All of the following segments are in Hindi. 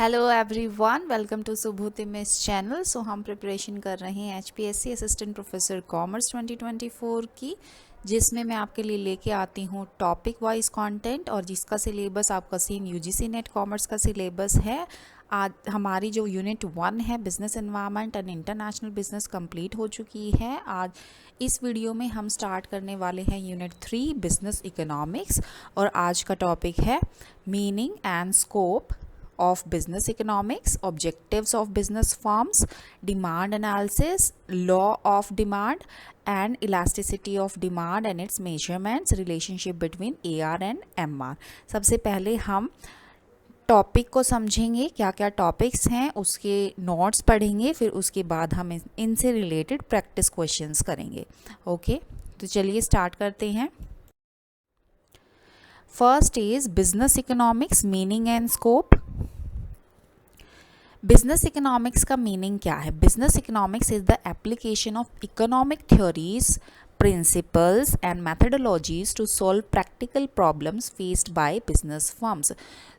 Hello everyone, welcome to Subhuti miss channel. So हम प्रिपरेशन कर रहे हैं एचपीएससी असिस्टेंट प्रोफेसर कॉमर्स 2024 की, जिसमें मैं आपके लिए लेके आती हूँ टॉपिक वाइज कंटेंट और जिसका सिलेबस आपका सेम यूजीसी नेट कॉमर्स का सिलेबस है। आज हमारी जो यूनिट 1 है business environment and international business complete हो चुकी है। आज इस वीडियो में हम स्टार्ट करने वाले हैं यूनिट 3 बिजनेस इकोनॉमिक्स और आज का टॉपिक है meaning and scope of business economics, objectives of business firms, demand analysis, law of demand and elasticity of demand and its measurements, relationship between AR and MR। सबसे पहले हम टॉपिक को समझेंगे, क्या क्या टॉपिक्स हैं, उसके नोट्स पढ़ेंगे, फिर उसके बाद हम इनसे रिलेटेड प्रैक्टिस क्वेश्चंस करेंगे। ओके, तो चलिए स्टार्ट करते हैं। First is business economics meaning and scope. Business economics का मीनिंग क्या है? Business economics is the application of economic theories, principles and methodologies to solve practical problems faced by business firms.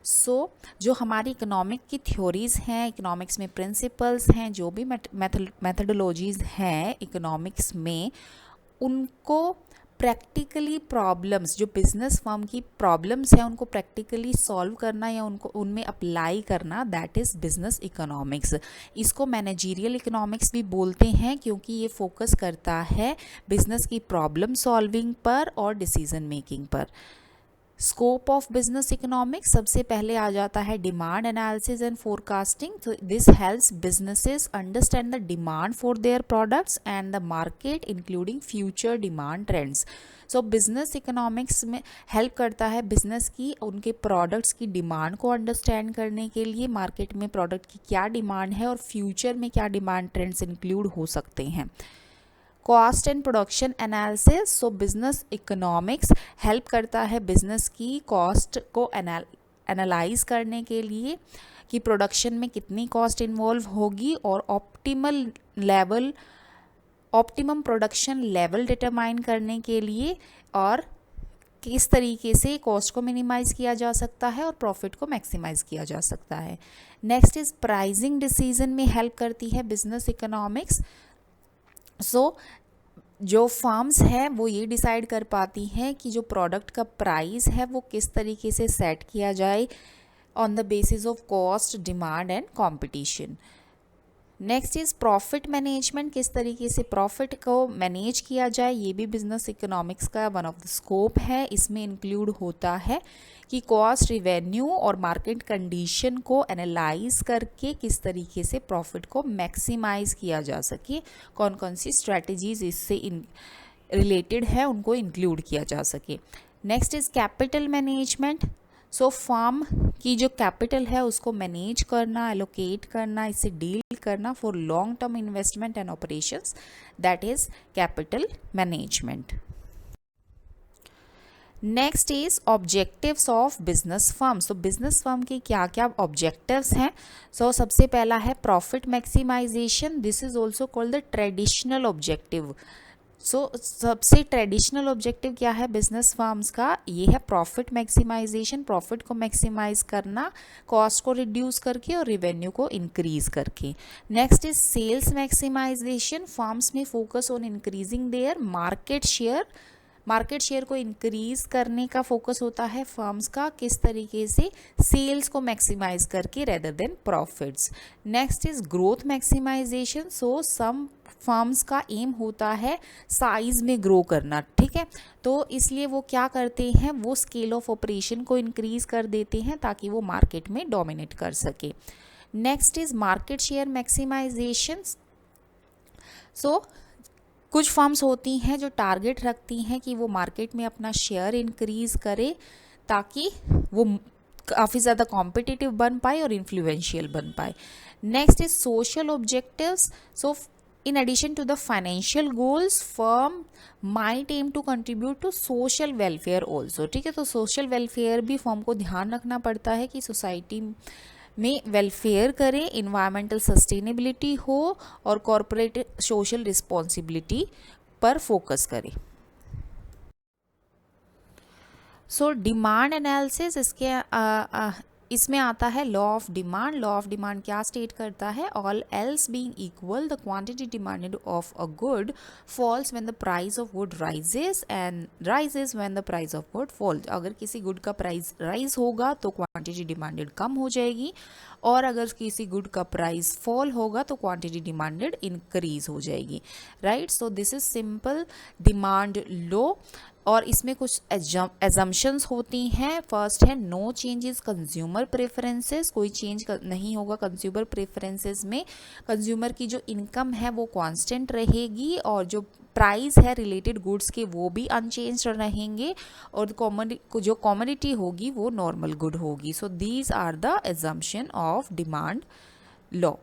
So जो हमारी इकोनॉमिक की थ्योरीज हैं, इकोनॉमिक्स में प्रिंसिपल्स हैं, जो भी मैथडोलॉजीज हैं इकोनॉमिक्स में, उनको प्रैक्टिकली प्रॉब्लम्स, जो बिजनेस फर्म की प्रॉब्लम्स हैं उनको प्रैक्टिकली सॉल्व करना या उनको उनमें अप्लाई करना, दैट इज़ बिजनेस इकोनॉमिक्स। इसको मैनेजरियल इकोनॉमिक्स भी बोलते हैं क्योंकि ये फोकस करता है बिजनेस की प्रॉब्लम सॉल्विंग पर और डिसीजन मेकिंग पर। स्कोप ऑफ बिजनेस इकोनॉमिक्स, सबसे पहले आ जाता है डिमांड एनालिसिस एंड फोरकास्टिंग। तो this helps businesses understand the demand for their products and the market including future demand trends. So business economics में हेल्प करता है बिजनेस की उनके प्रोडक्ट्स की डिमांड को अंडरस्टैंड करने के लिए, मार्केट में प्रोडक्ट की क्या डिमांड है और फ्यूचर में क्या डिमांड ट्रेंड्स इंक्लूड हो सकते हैं। Cost and production analysis, so business economics help करता है बिजनेस की कॉस्ट को एनालाइज करने के लिए कि प्रोडक्शन में कितनी कॉस्ट इन्वॉल्व होगी और ऑप्टिमम प्रोडक्शन लेवल डिटरमाइन करने के लिए, और किस तरीके से कॉस्ट को मिनिमाइज़ किया जा सकता है और प्रॉफिट को मैक्सिमाइज़ किया जा सकता है। नेक्स्ट इज़ प्राइसिंग डिसीजन में हेल्प करती है बिजनेस इकोनॉमिक्स। सो जो फर्म्स हैं वो ये डिसाइड कर पाती हैं कि जो प्रोडक्ट का प्राइस है वो किस तरीके से सेट किया जाए on the basis of cost, demand and competition. Next is profit management, किस तरीके से प्रॉफिट को मैनेज किया जाए, ये भी बिजनेस इकोनॉमिक्स का वन ऑफ द स्कोप है। इसमें इंक्लूड होता है कि कॉस्ट, रिवेन्यू और मार्केट कंडीशन को एनालाइज करके किस तरीके से प्रॉफिट को मैक्सिमाइज किया जा सके, कौन कौन सी स्ट्रैटेजीज इससे रिलेटेड है उनको इंक्लूड किया जा सके। Next is capital management. So firm की जो कैपिटल है उसको मैनेज करना, एलोकेट करना, इससे डील करना for long term investment and operations, that is capital management. Next is objectives of business firm. So business firm के क्या क्या ऑब्जेक्टिव्स हैं? सो सबसे पहला है profit maximisation, this is also called the traditional objective. So सबसे ट्रेडिशनल ऑब्जेक्टिव क्या है बिजनेस फर्म्स का? ये है प्रॉफिट मैक्सिमाइजेशन, प्रॉफिट को मैक्सिमाइज करना कॉस्ट को रिड्यूस करके और रिवेन्यू को इंक्रीज करके। Next is sales maximisation, firms में focus on increasing their market share, market share को इंक्रीज करने का फोकस होता है फर्म्स का, किस तरीके से सेल्स को मैक्सिमाइज करके rather than profits. Next is growth maximisation, so some firms का एम होता है साइज में ग्रो करना, ठीक है, तो इसलिए वो क्या करते हैं, वो स्केल ऑफ ऑपरेशन को इंक्रीज कर देते हैं ताकि वो मार्केट में डोमिनेट कर सके। Next is market share maximisation. So कुछ फर्म्स होती हैं जो टारगेट रखती हैं कि वो मार्केट में अपना शेयर इंक्रीज करे ताकि वो काफ़ी ज़्यादा कॉम्पिटिटिव बन पाए और इन्फ्लुएंशियल बन पाए। Next is social objectives. So in addition to the financial goals, firm might aim to contribute to social welfare also, ठीक है, तो सोशल वेलफेयर भी फर्म को ध्यान रखना पड़ता है कि सोसाइटी में वेलफेयर करें, इन्वायरमेंटल सस्टेनेबिलिटी हो और कॉरपोरेट सोशल रिस्पॉन्सिबिलिटी पर फोकस करें। सो डिमांड एनालिसिस, इसके इसमें आता है law of demand. Law of demand क्या स्टेट करता है, all else being equal the quantity demanded of a good falls when the price of good rises and rises when the price of good falls. अगर किसी गुड का प्राइस राइज होगा तो क्वांटिटी डिमांडेड कम हो जाएगी, और अगर किसी गुड का प्राइस फॉल होगा तो क्वांटिटी डिमांडेड इंक्रीज हो जाएगी, right. So this is simple demand law, और इसमें कुछ एजम्पशंस होती हैं। फर्स्ट है नो चेंजेस कंज्यूमर प्रेफरेंसेस, कोई चेंज नहीं होगा कंज्यूमर प्रेफरेंसेस में। कंज्यूमर की जो इनकम है वो कांस्टेंट रहेगी, और जो प्राइस है रिलेटेड गुड्स के वो भी अनचेंज रहेंगे, और जो कॉमोडिटी होगी वो नॉर्मल गुड होगी। So these are the assumption of demand law.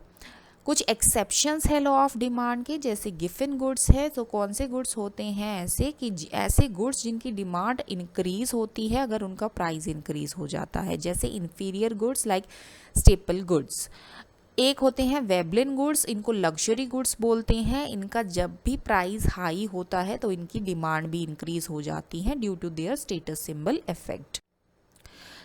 कुछ एक्सेप्शंस है लॉ ऑफ डिमांड के, जैसे गिवन गुड्स है। तो कौन से गुड्स होते हैं ऐसे कि ऐसे गुड्स जिनकी डिमांड इंक्रीज होती है अगर उनका प्राइस इंक्रीज हो जाता है, जैसे inferior goods like staple goods. एक होते हैं वेबलिन गुड्स, इनको लग्जरी गुड्स बोलते हैं। इनका जब भी प्राइस हाई होता है तो इनकी डिमांड भी इंक्रीज हो जाती है due to their status symbol effect.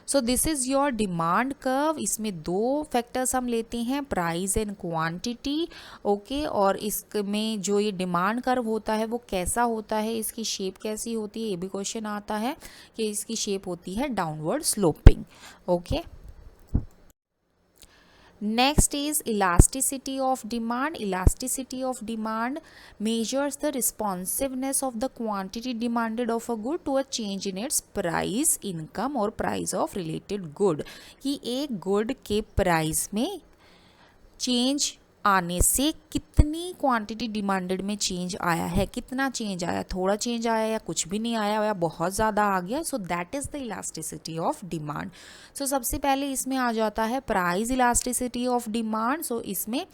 So this is your demand curve. इसमें दो फैक्टर्स हम लेते हैं, प्राइस एंड क्वांटिटी, ओके। और इसमें जो ये डिमांड कर्व होता है वो कैसा होता है, इसकी शेप कैसी होती है, ये भी क्वेश्चन आता है कि इसकी शेप होती है downward sloping, okay. Next is elasticity of demand. Elasticity of demand measures the responsiveness of the quantity demanded of a good to a change in its price, income और price of related good। कि एक good के price में change आने से कितनी क्वांटिटी डिमांडेड में चेंज आया है, कितना चेंज आया, थोड़ा चेंज आया या कुछ भी नहीं आया या बहुत ज़्यादा आ गया। So that is the elasticity of demand. So सबसे पहले इसमें आ जाता है price elasticity of demand. So इसमें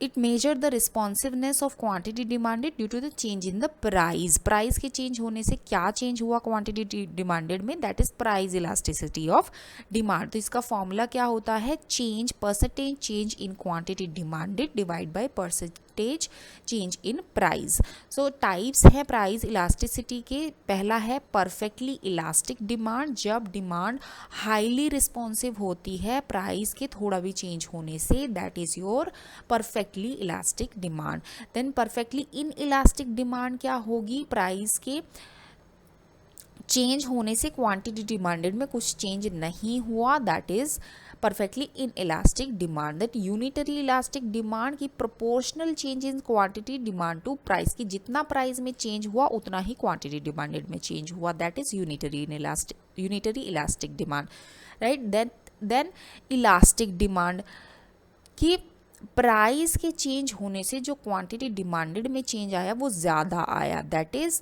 it measure the responsiveness of quantity demanded due to the change in the price. Price के चेंज होने से क्या चेंज हुआ क्वांटिटी डिमांडेड में, that is price elasticity of demand. तो इसका फॉर्मूला क्या होता है, change percentage change in quantity demanded divide by percentage change in price. So types है प्राइस इलास्टिसिटी के। पहला है परफेक्टली इलास्टिक डिमांड, जब डिमांड हाईली रिस्पॉन्सिव होती है प्राइस के थोड़ा भी चेंज होने से, that is your perfectly elastic demand. Then perfectly inelastic demand क्या होगी, प्राइस के चेंज होने से क्वांटिटी डिमांडेड में कुछ चेंज नहीं हुआ, that is perfectly inelastic demand. That unitary elastic demand की proportional change in quantity demand to price, की जितना प्राइस में चेंज हुआ उतना ही क्वांटिटी डिमांडेड में चेंज हुआ, that is unitary elastic demand, right. Then elastic demand की प्राइस के चेंज होने से जो क्वांटिटी डिमांडेड में चेंज आया वो ज़्यादा आया, that is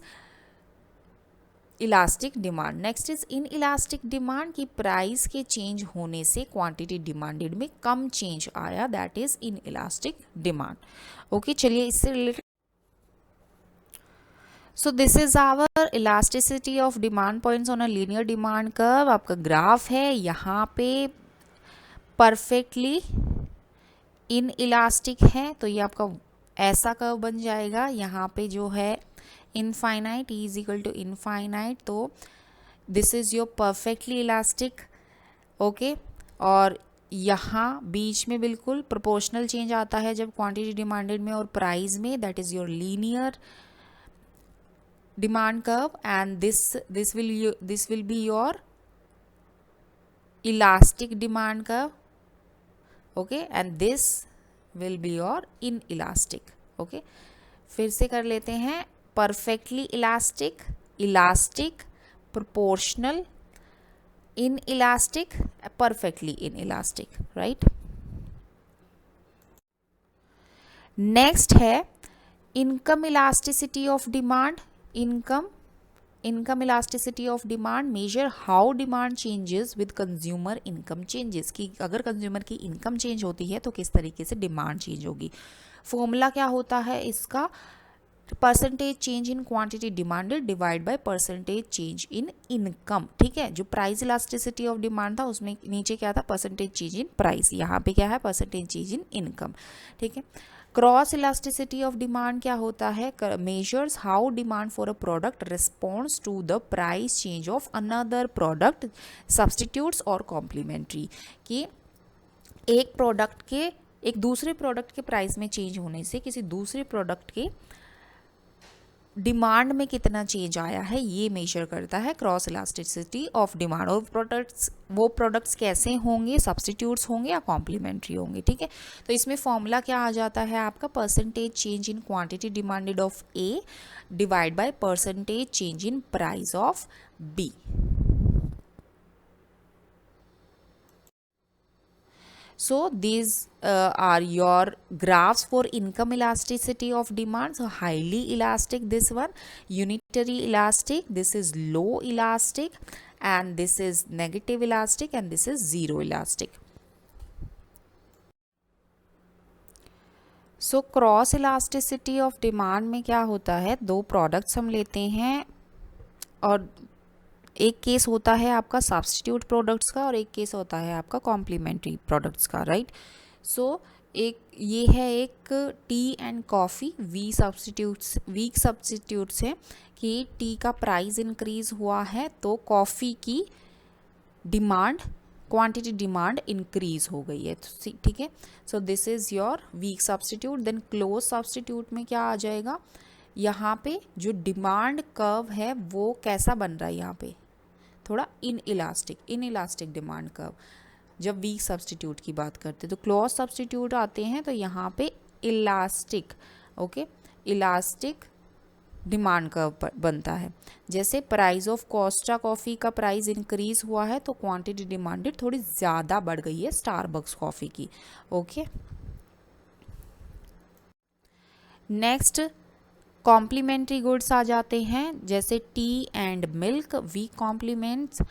elastic demand. Next is inelastic demand की प्राइस के चेंज होने से क्वांटिटी डिमांडेड में कम चेंज आया, that is inelastic demand, okay. चलिए इससे related, so this is our elasticity of demand points on a linear demand curve. आपका ग्राफ है, यहाँ पे परफेक्टली इन इलास्टिक है तो ये आपका ऐसा कर्व बन जाएगा। यहाँ पे जो है infinite, E is equal to infinite, तो this is your perfectly elastic, okay. और यहाँ बीच में बिल्कुल प्रोपोर्शनल चेंज आता है जब क्वांटिटी डिमांडेड में और प्राइस में, that is your linear demand curve, and this will be your elastic demand curve, okay, and this will be your inelastic, okay. फिर से कर लेते हैं, perfectly elastic, elastic, proportional, inelastic, perfectly inelastic, right. Next है income elasticity of demand. Income elasticity of demand measure how demand changes with consumer income changes, कि अगर कंज्यूमर की इनकम चेंज होती है तो किस तरीके से डिमांड चेंज होगी। फॉर्मूला क्या होता है इसका, percentage change in quantity demanded divide by percentage change in income, ठीक है। जो प्राइस इलास्टिसिटी ऑफ डिमांड था उसमें नीचे क्या था, परसेंटेज चेंज इन प्राइस, यहाँ पे क्या है परसेंटेज चेंज इन इनकम, ठीक है। क्रॉस इलास्टिसिटी ऑफ डिमांड क्या होता है? Measures how demand for a product responds to the price change of another product, substitutes और कॉम्प्लीमेंट्री, कि एक प्रोडक्ट के एक दूसरे प्रोडक्ट के प्राइस में चेंज होने से किसी दूसरे प्रोडक्ट के डिमांड में कितना चेंज आया है, ये मेजर करता है क्रॉस इलास्टिसिटी ऑफ डिमांड। और वो प्रोडक्ट्स कैसे होंगे? सब्सटीट्यूट्स होंगे या कॉम्प्लीमेंट्री होंगे, ठीक है। तो इसमें फॉर्मूला क्या आ जाता है आपका? Percentage change in quantity demanded of A divide by percentage change in price of B. So these are your graphs for income elasticity of demand. So highly elastic, this one, unitary elastic, this is low elastic, and this is negative elastic, and this is zero elastic. So cross elasticity of demand में क्या होता है? दो प्रोडक्ट्स हम लेते हैं और एक केस होता है आपका सब्स्टिट्यूट प्रोडक्ट्स का और एक केस होता है आपका कॉम्प्लीमेंट्री प्रोडक्ट्स का, राइट। सो एक ये है एक tea and coffee, weak substitutes हैं कि टी का प्राइस इंक्रीज़ हुआ है तो कॉफ़ी की डिमांड, क्वांटिटी डिमांड इंक्रीज हो गई है, ठीक है। So this is your weak substitute. Then close substitute में क्या आ जाएगा? यहाँ पे जो डिमांड कर्व है वो कैसा बन रहा है? यहाँ पे थोड़ा इनइलास्टिक डिमांड कर्व, जब वीक सब्स्टिट्यूट की बात करते हैं। तो क्लोज सब्स्टिट्यूट आते हैं तो यहाँ पे elastic, okay, elastic demand curve बनता है। जैसे प्राइस ऑफ कोस्टा कॉफ़ी का प्राइस इंक्रीज हुआ है तो क्वांटिटी डिमांडेड थोड़ी ज़्यादा बढ़ गई है स्टारबक्स कॉफ़ी की, ओके। नेक्स्ट कॉम्प्लीमेंट्री गुड्स आ जाते हैं, जैसे tea and milk. Weak complements,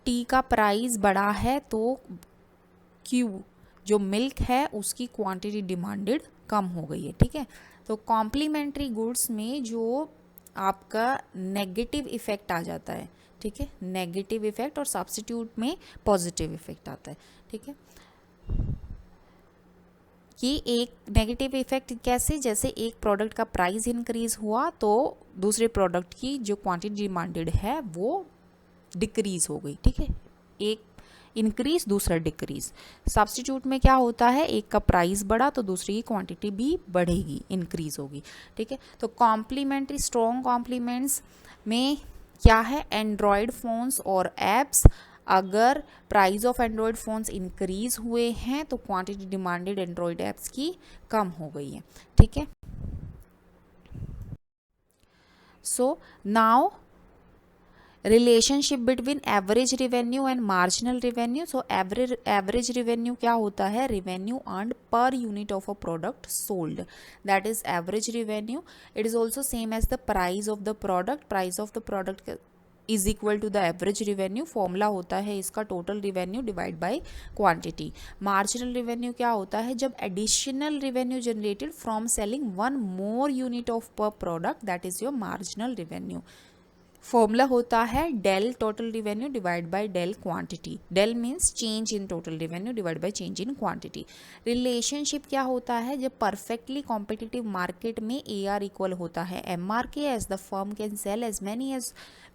tea का प्राइस बढ़ा है तो क्यू जो मिल्क है उसकी क्वांटिटी डिमांडेड कम हो गई है, ठीक है। तो कॉम्प्लीमेंट्री गुड्स में जो आपका नेगेटिव इफेक्ट आ जाता है, ठीक है, नेगेटिव इफेक्ट, और सब्स्टिट्यूट में पॉजिटिव इफेक्ट आता है, ठीक है। कि एक नेगेटिव इफेक्ट कैसे? जैसे एक प्रोडक्ट का प्राइस इंक्रीज हुआ तो दूसरे प्रोडक्ट की जो क्वांटिटी डिमांडेड है वो डिक्रीज हो गई, ठीक है। एक इंक्रीज, दूसरा डिक्रीज। सब्स्टिट्यूट में क्या होता है? एक का प्राइस बढ़ा तो दूसरी की क्वांटिटी भी बढ़ेगी, इंक्रीज होगी, ठीक है। तो कॉम्प्लीमेंट्री स्ट्रॉन्ग कॉम्प्लीमेंट्स में क्या है? एंड्रॉयड फ़ोन्स और ऐप्स, अगर price of Android phones increase हुए हैं तो क्वांटिटी डिमांडेड एंड्रॉयड ऐप्स की कम हो गई है, ठीक है। So now relationship between average revenue and marginal revenue. So average revenue क्या होता है? Revenue earned per unit of a product sold, that is average revenue. It is also same as the price of the product. Price of the product is equal to the average revenue. Formula होता है इसका total revenue divide by quantity. Marginal revenue क्या होता है? जब additional revenue generated from selling one more unit of per product, that is your marginal revenue. Formula होता है del total revenue divide by del quantity. Del means change in total revenue divide by change in quantity. Relationship क्या होता है? जब परफेक्टली कॉम्पिटिटिव मार्केट में AR इक्वल होता है MR के, as the firm can sell as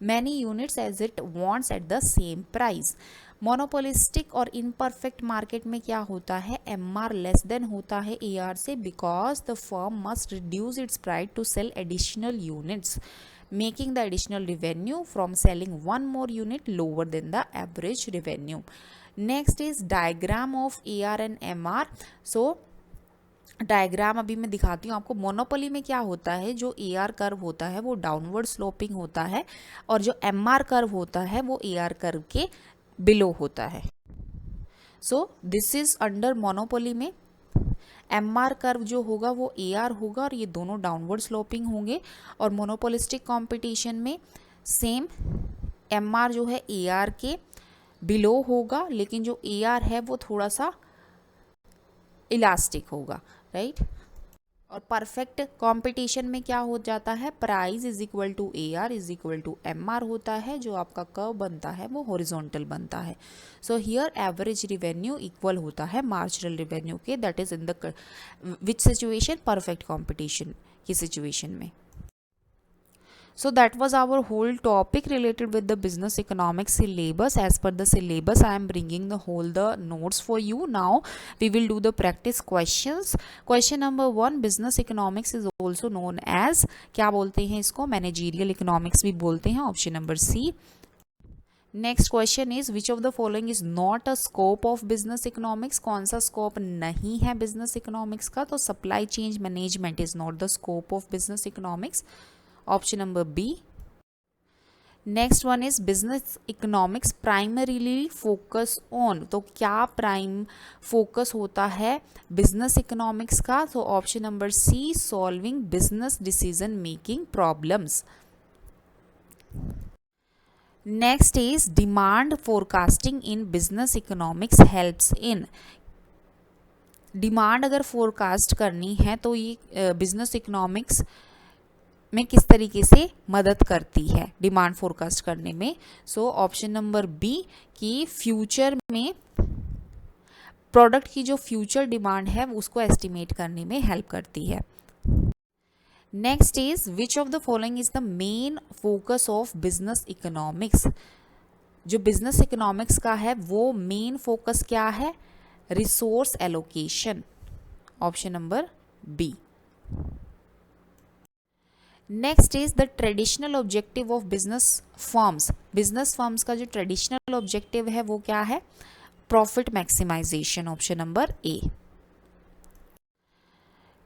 many units as it wants at the same price. Monopolistic और इनपरफेक्ट मार्केट में क्या होता है? MR लेस देन होता है AR से, because the firm must reduce its price to sell additional units, making the additional revenue from selling one more unit lower than the average revenue. Next is diagram of AR and MR. So diagram अभी मैं दिखाती हूँ आपको। मोनोपोली में क्या होता है? जो AR कर्व होता है वो डाउनवर्ड स्लोपिंग होता है और जो MR कर्व होता है वो AR कर्व के बिलो होता है। So this is under monopoly में MR कर्व जो होगा वो AR होगा और ये दोनों डाउनवर्ड स्लोपिंग होंगे। और मोनोपोलिस्टिक कंपटीशन में सेम MR जो है AR के बिलो होगा, लेकिन जो AR है वो थोड़ा सा इलास्टिक होगा, राइट। और परफेक्ट कंपटीशन में क्या हो जाता है, price is equal to A R is equal to M R होता है, जो आपका कर्व बनता है वो हॉरिजॉन्टल बनता है। So here average revenue equal होता है मार्जिनल रिवेन्यू के, that is in the which situation, perfect competition की सिचुएशन में। So that was our whole topic related with the business economics syllabus. As per the syllabus, I am bringing the notes for you. Now we will do the practice questions. Question number 1, business economics is also known as, क्या बोलते हैं इसको, managerial economics भी बोलते हैं, option number C. Next question is which of the following is not a scope of business economics, कौन सा स्कोप नहीं है बिजनेस इकोनॉमिक्स का, तो supply chain management is not the scope of business economics, option number B. Next one is business economics primarily focus on, तो क्या प्राइम फोकस होता है बिजनेस इकोनॉमिक्स का, तो option number C, solving business decision making problems. Next is demand forecasting in business economics helps in, demand अगर फोरकास्ट करनी है तो ये बिजनेस इकोनॉमिक्स में किस तरीके से मदद करती है डिमांड फोरकास्ट करने में. सो ऑप्शन नंबर बी कि फ्यूचर में प्रोडक्ट की जो फ्यूचर डिमांड है उसको एस्टिमेट करने में हेल्प करती है. Next is which of the following is the main focus of business economics, जो बिजनेस इकोनॉमिक्स का है वो मेन फोकस क्या है, resource allocation, option number B. Next is the traditional objective of business firms, business firms का जो ट्रेडिशनल ऑब्जेक्टिव है वो क्या है, profit maximisation, option number A.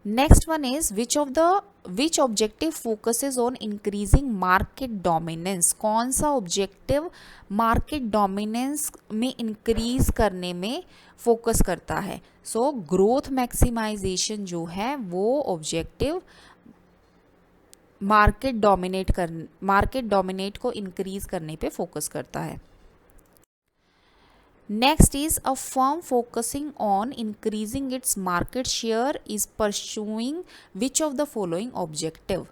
Next one is which objective focuses on increasing market dominance, कौन सा ऑब्जेक्टिव मार्केट डोमिनेंस में इंक्रीज करने में फोकस करता है. सो ग्रोथ मैक्सिमाइजेशन जो है वो ऑब्जेक्टिव मार्केट डोमिनेट को इंक्रीज करने पे फोकस करता है. Next is a firm focusing on increasing its market share is pursuing which of the following objective,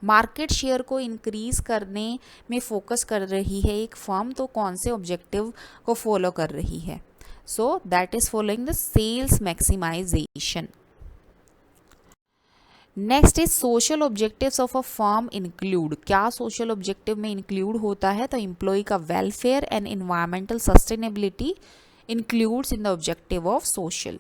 market share को इंक्रीज करने में फोकस कर रही है एक फर्म, तो कौन से ऑब्जेक्टिव को फॉलो कर रही है. So that is following the sales maximisation. Next is social objectives of a firm include, क्या सोशल ऑब्जेक्टिव में इंक्लूड होता है, तो एम्प्लॉय का welfare and environmental sustainability includes in the objective of social.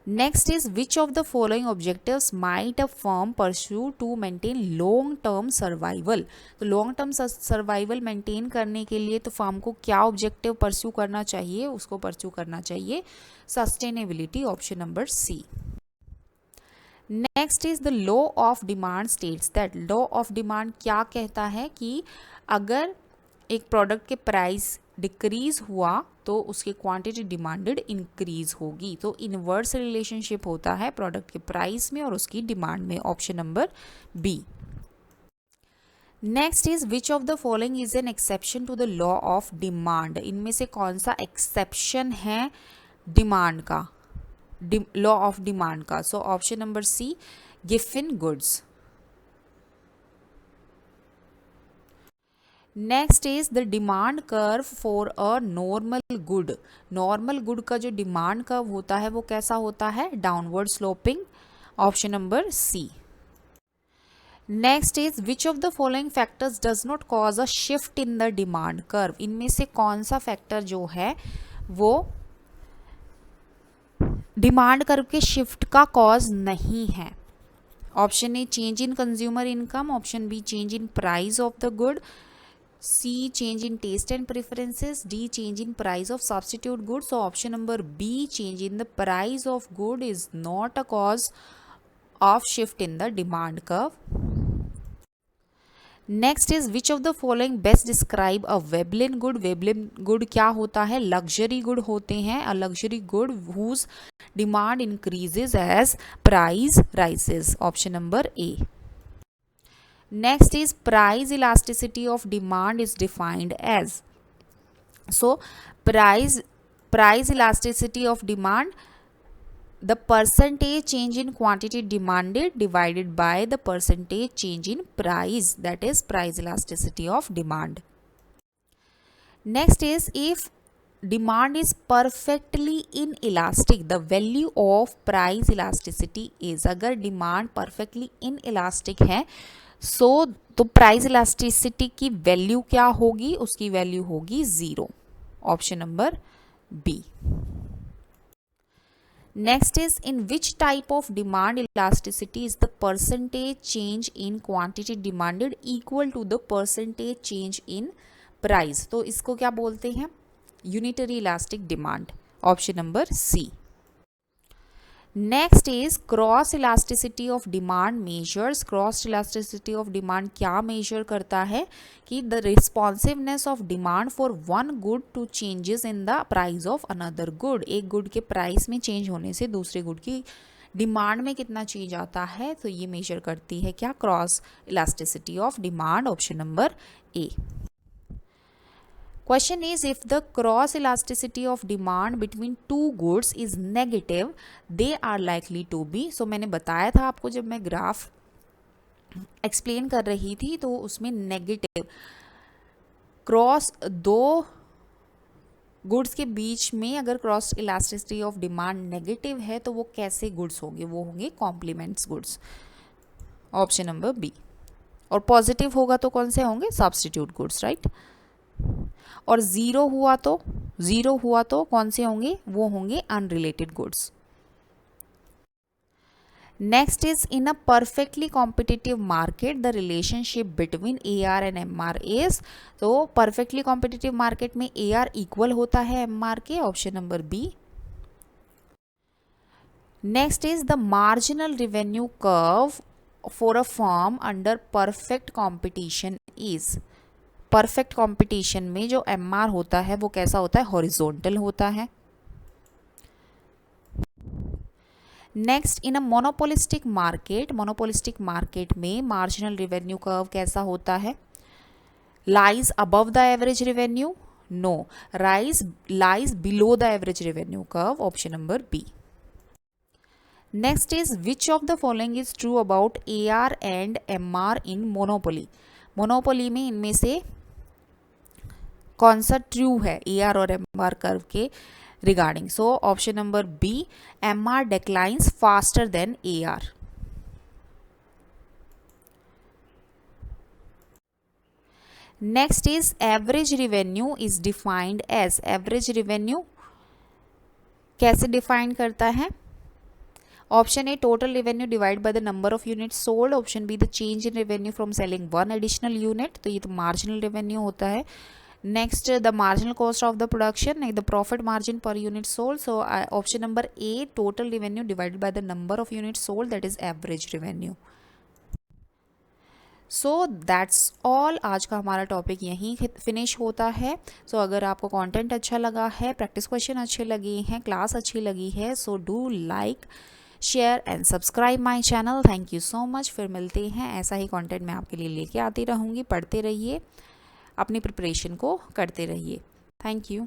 Next is which of the following objectives might a firm pursue to maintain long term survival, तो लॉन्ग टर्म सर्वाइवल मेंटेन करने के लिए तो फर्म को क्या ऑब्जेक्टिव परस्यू करना चाहिए, उसको परस्यू करना चाहिए sustainability, option number C. Next is the law of demand states that, law of demand क्या कहता है कि अगर एक प्रोडक्ट के प्राइस डिक्रीज हुआ तो उसकी क्वांटिटी डिमांडेड इंक्रीज होगी, तो इनवर्स रिलेशनशिप होता है प्रोडक्ट के प्राइस में और उसकी डिमांड में, option number B. Next is which of the following is an exception to the law of demand, इनमें से कौन सा एक्सेप्शन है डिमांड का, लॉ ऑफ डिमांड का. So option number C, given goods. Next is the demand curve for a normal good, normal good का जो डिमांड कर्व होता है वो कैसा होता है, downward sloping, option number C. Next is which of the following factors does not cause a shift in the demand curve, इनमें से कौन सा फैक्टर जो है वो डिमांड कर्व के शिफ्ट का कॉज नहीं है. Option A change in consumer income, option B change in price of the good, C change in taste and preferences, D change in price of substitute goods. So option number B, change in the price of good is not a cause of shift in the demand curve. Next is which of the following best describe a Veblen good, Veblen good क्या होता है, luxury good होते हैं, a luxury good whose demand increases as price rises, option number A. Next is price elasticity of demand is defined as, so price price elasticity of demand, the percentage change in quantity demanded divided by the percentage change in price, that is price elasticity of demand. Next is, if demand is perfectly inelastic, the value of price elasticity is, अगर demand perfectly inelastic है तो प्राइस इलास्टिसिटी की वैल्यू क्या होगी, उसकी वैल्यू होगी 0, option number B. Next is, in which type of demand elasticity is the percentage change in quantity demanded equal to the percentage change in price? तो इसको क्या बोलते हैं, unitary elastic demand, option number C. Next is cross elasticity of demand measures. Cross elasticity of demand क्या मेजर करता है कि the responsiveness of demand for one good to changes in the price of another good. एक गुड के प्राइस में चेंज होने से दूसरे गुड की डिमांड में कितना चेंज आता है, तो ये मेजर करती है क्या, cross elasticity of demand, option number A. Question is, if the cross elasticity of demand between two goods is negative, they are likely to be. So मैंने बताया था आपको जब मैं ग्राफ एक्सप्लेन कर रही थी तो उसमें नेगेटिव क्रॉस दो गुड्स के बीच में अगर cross elasticity of demand negative है तो वो कैसे गुड्स होंगे, वो होंगे complements goods, option number B. और पॉजिटिव होगा तो कौन से होंगे, सब्स्टिट्यूट गुड्स, राइट. और ज़ीरो हुआ तो कौन से होंगे, वो होंगे unrelated goods. Next is, in a perfectly competitive market the relationship between AR and MR is. तो परफेक्टली कॉम्पिटिटिव मार्केट में AR इक्वल होता है MR के, option number B. Next is, the marginal revenue curve for a firm under perfect competition is. Perfect competition में जो MR होता है वो कैसा होता है, हॉरिजॉन्टल होता है. Next, in a monopolistic market में मार्जिनल रेवेन्यू कर्व कैसा होता है, lies above the average revenue, no, lies below the average revenue curve, option number B. Next is, which of the following is true about AR and MR in monopoly. Monopoly में इनमें से कौन सा ट्रू है AR और MR कर्व के regarding. So option number B, MR declines faster than AR. Next is, average revenue is defined as. Average revenue कैसे डिफाइन करता है, option A, total revenue divide by the number of unit sold, option B, the change in revenue from selling one additional unit, तो ये तो मार्जिनल रेवेन्यू होता है. Next, the marginal cost of the production, the profit margin per unit sold. So option number A, total revenue divided by the number of unit sold, that is average revenue. So that's all. आज का हमारा टॉपिक यहीं फिनिश होता है. सो अगर आपको कंटेंट अच्छा लगा है, प्रैक्टिस क्वेश्चन अच्छे लगे हैं, क्लास अच्छी लगी है, so do like, share and subscribe my channel. Thank you so much. फिर मिलते हैं, ऐसा ही कंटेंट मैं आपके लिए लेके आती रहूँगी. पढ़ते रहिए, अपनी प्रिपरेशन को करते रहिए. Thank you.